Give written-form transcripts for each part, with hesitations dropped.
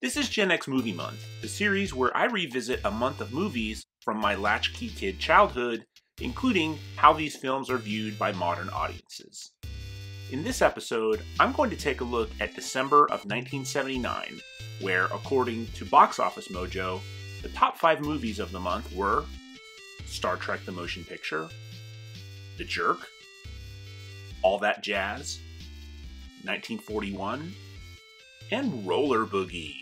This is GenX Movie Month, the series where I revisit a month of movies from my latchkey kid childhood, including how these films are viewed by modern audiences. In this episode, I'm going to take a look at December of 1979, where, according to Box Office Mojo, the top 5 movies of the month were Star Trek the Motion Picture, The Jerk, All That Jazz, 1941, and Roller Boogie.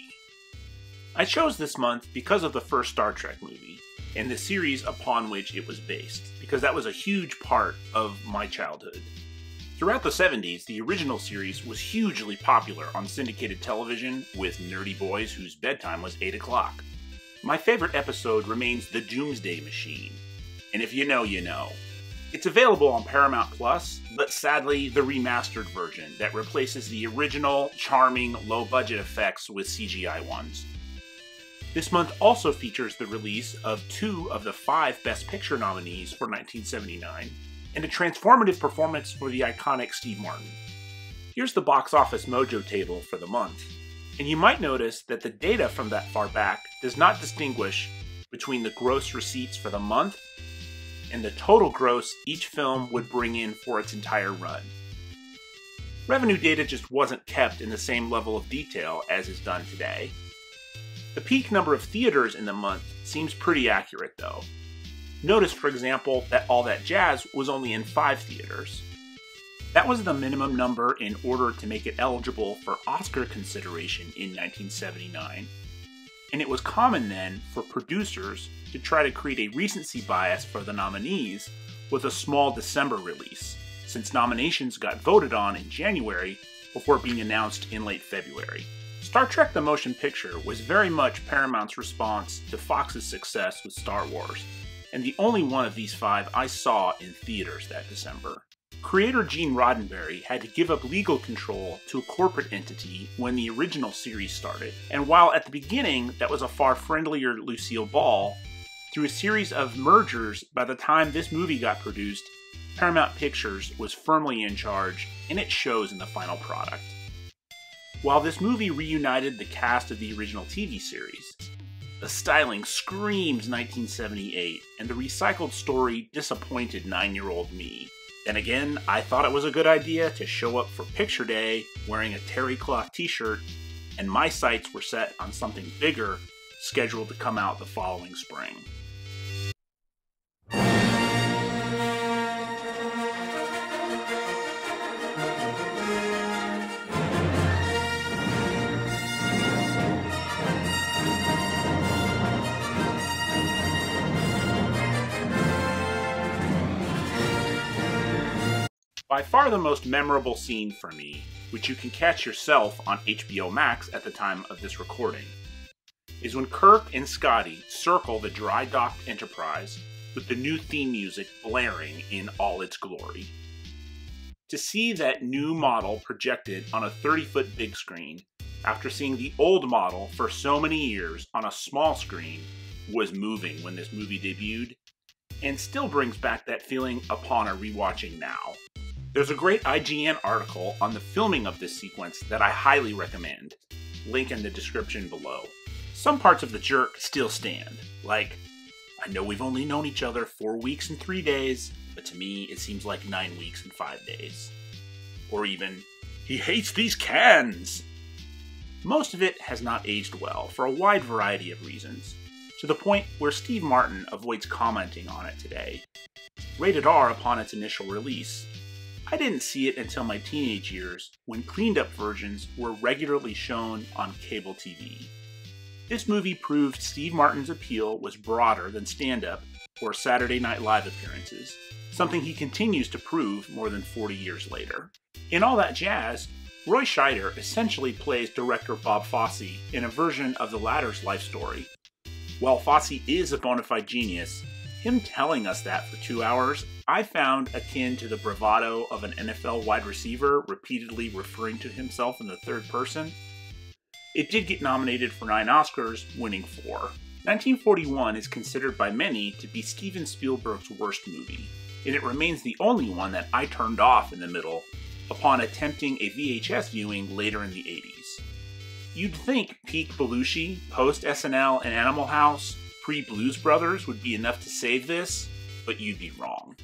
I chose this month because of the first Star Trek movie, and the series upon which it was based, because that was a huge part of my childhood. Throughout the 70s, the original series was hugely popular on syndicated television with nerdy boys whose bedtime was 8 o'clock. My favorite episode remains The Doomsday Machine, and if you know, you know. It's available on Paramount Plus, but sadly the remastered version that replaces the original, charming, low-budget effects with CGI ones. This month also features the release of 2 of the 5 Best Picture nominees for 1979, and a transformative performance for the iconic Steve Martin. Here's the Box Office Mojo table for the month, and you might notice that the data from that far back does not distinguish between the gross receipts for the month and the total gross each film would bring in for its entire run. Revenue data just wasn't kept in the same level of detail as is done today. The peak number of theaters in the month seems pretty accurate though. Notice, for example, that All That Jazz was only in 5 theaters. That was the minimum number in order to make it eligible for Oscar consideration in 1979. And it was common then for producers to try to create a recency bias for the nominees with a small December release, since nominations got voted on in January before being announced in late February. Star Trek the Motion Picture was very much Paramount's response to Fox's success with Star Wars, and the only one of these 5 I saw in theaters that December. Creator Gene Roddenberry had to give up legal control to a corporate entity when the original series started, and while at the beginning that was a far friendlier Lucille Ball, through a series of mergers by the time this movie got produced, Paramount Pictures was firmly in charge, and it shows in the final product. While this movie reunited the cast of the original TV series, the styling screams 1978, and the recycled story disappointed 9-year-old me. Then again, I thought it was a good idea to show up for picture day wearing a terry cloth t-shirt, and my sights were set on something bigger, scheduled to come out the following spring. By far the most memorable scene for me, which you can catch yourself on HBO Max at the time of this recording, is when Kirk and Scotty circle the dry-docked Enterprise with the new theme music blaring in all its glory. To see that new model projected on a 30-foot big screen, after seeing the old model for so many years on a small screen, was moving when this movie debuted, and still brings back that feeling upon a rewatching now. There's a great IGN article on the filming of this sequence that I highly recommend. Link in the description below. Some parts of The Jerk still stand, like, I know we've only known each other 4 weeks and 3 days, but to me it seems like 9 weeks and 5 days. Or even, he hates these cans! Most of it has not aged well for a wide variety of reasons, to the point where Steve Martin avoids commenting on it today. Rated R upon its initial release, I didn't see it until my teenage years, when cleaned-up versions were regularly shown on cable TV. This movie proved Steve Martin's appeal was broader than stand-up or Saturday Night Live appearances, something he continues to prove more than 40 years later. In All That Jazz, Roy Scheider essentially plays director Bob Fosse in a version of the latter's life story. While Fosse is a bona fide genius, him telling us that for 2 hours, I found akin to the bravado of an NFL wide receiver repeatedly referring to himself in the third person. It did get nominated for 9 Oscars, winning 4. 1941 is considered by many to be Steven Spielberg's worst movie, and it remains the only one that I turned off in the middle upon attempting a VHS viewing later in the 80s. You'd think peak Belushi, post-SNL and Animal House, pre-Blues Brothers would be enough to save this, but you'd be wrong.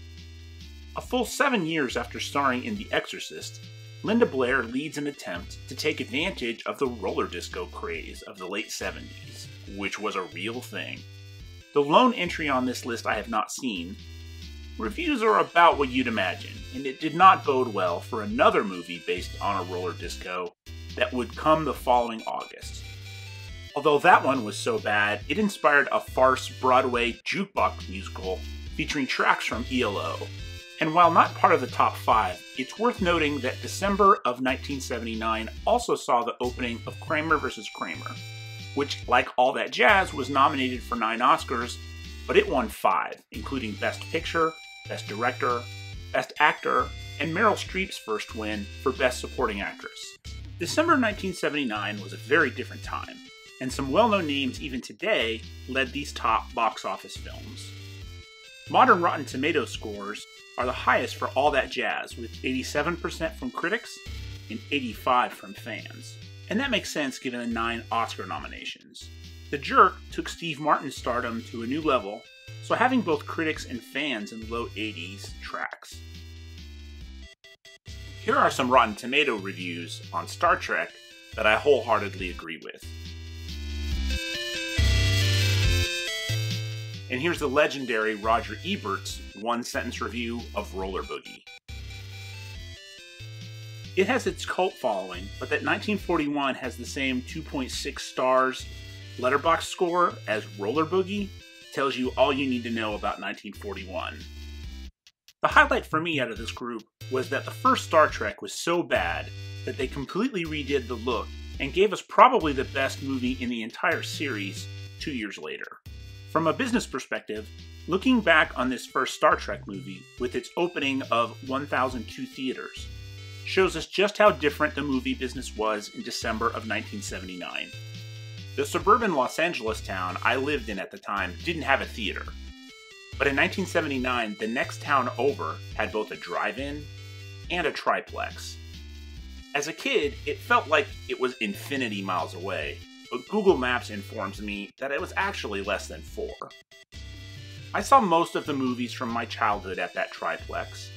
A full 7 years after starring in The Exorcist, Linda Blair leads an attempt to take advantage of the roller disco craze of the late 70s, which was a real thing. The lone entry on this list I have not seen. Reviews are about what you'd imagine, and it did not bode well for another movie based on a roller disco that would come the following August. Although that one was so bad, it inspired a farce Broadway jukebox musical featuring tracks from ELO. And while not part of the top 5, it's worth noting that December of 1979 also saw the opening of Kramer vs. Kramer, which, like All That Jazz, was nominated for 9 Oscars, but it won 5, including Best Picture, Best Director, Best Actor, and Meryl Streep's first win for Best Supporting Actress. December 1979 was a very different time, and some well-known names even today led these top box office films. Modern Rotten Tomatoes scores are the highest for All That Jazz, with 87% from critics and 85% from fans. And that makes sense given the 9 Oscar nominations. The Jerk took Steve Martin's stardom to a new level, so having both critics and fans in the low 80s tracks. Here are some Rotten Tomato reviews on Star Trek that I wholeheartedly agree with. And here's the legendary Roger Ebert's one-sentence review of Roller Boogie. It has its cult following, but that 1941 has the same 2.6 stars Letterboxd score as Roller Boogie tells you all you need to know about 1941. The highlight for me out of this group was that the first Star Trek was so bad that they completely redid the look and gave us probably the best movie in the entire series 2 years later. From a business perspective, looking back on this first Star Trek movie with its opening of 1,002 theaters shows us just how different the movie business was in December of 1979. The suburban Los Angeles town I lived in at the time didn't have a theater, but in 1979 the next town over had both a drive-in and a triplex. As a kid, it felt like it was infinity miles away, but Google Maps informs me that it was actually less than 4. I saw most of the movies from my childhood at that triplex,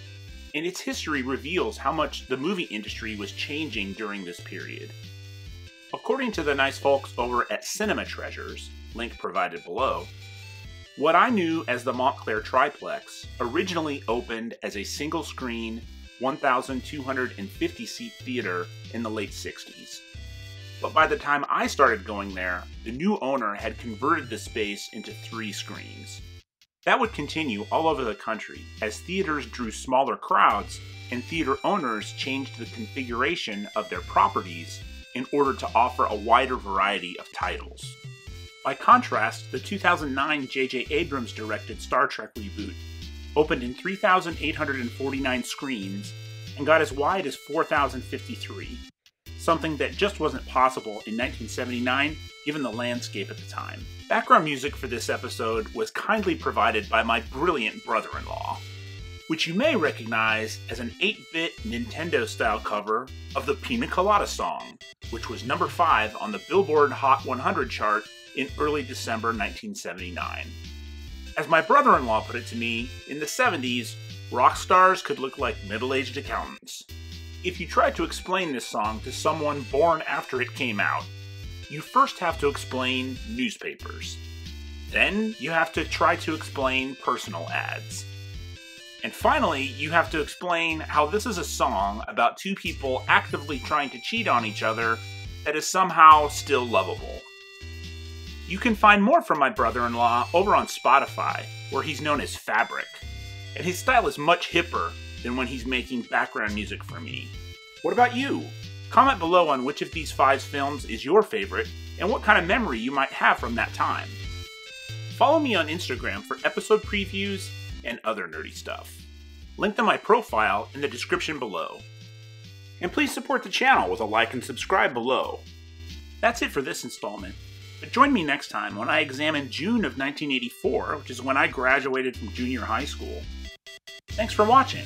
and its history reveals how much the movie industry was changing during this period. According to the nice folks over at Cinema Treasures, link provided below, what I knew as the Montclair Triplex originally opened as a single-screen, 1,250-seat theater in the late 60s. But by the time I started going there, the new owner had converted the space into 3 screens. That would continue all over the country as theaters drew smaller crowds and theater owners changed the configuration of their properties in order to offer a wider variety of titles. By contrast, the 2009 J.J. Abrams directed Star Trek reboot opened in 3,849 screens and got as wide as 4,053. Something that just wasn't possible in 1979 given the landscape at the time. Background music for this episode was kindly provided by my brilliant brother-in-law, which you may recognize as an 8-bit Nintendo-style cover of the Pina Colada song, which was number 5 on the Billboard Hot 100 chart in early December 1979. As my brother-in-law put it to me, in the 70s, rock stars could look like middle-aged accountants. If you try to explain this song to someone born after it came out, you first have to explain newspapers. Then you have to try to explain personal ads. And finally, you have to explain how this is a song about 2 people actively trying to cheat on each other that is somehow still lovable. You can find more from my brother-in-law over on Spotify, where he's known as Fabric, and his style is much hipper than when he's making background music for me. What about you? Comment below on which of these 5 films is your favorite, and what kind of memory you might have from that time. Follow me on Instagram for episode previews and other nerdy stuff. Link to my profile in the description below. And please support the channel with a like and subscribe below. That's it for this installment, but join me next time when I examine June of 1984, which is when I graduated from junior high school. Thanks for watching.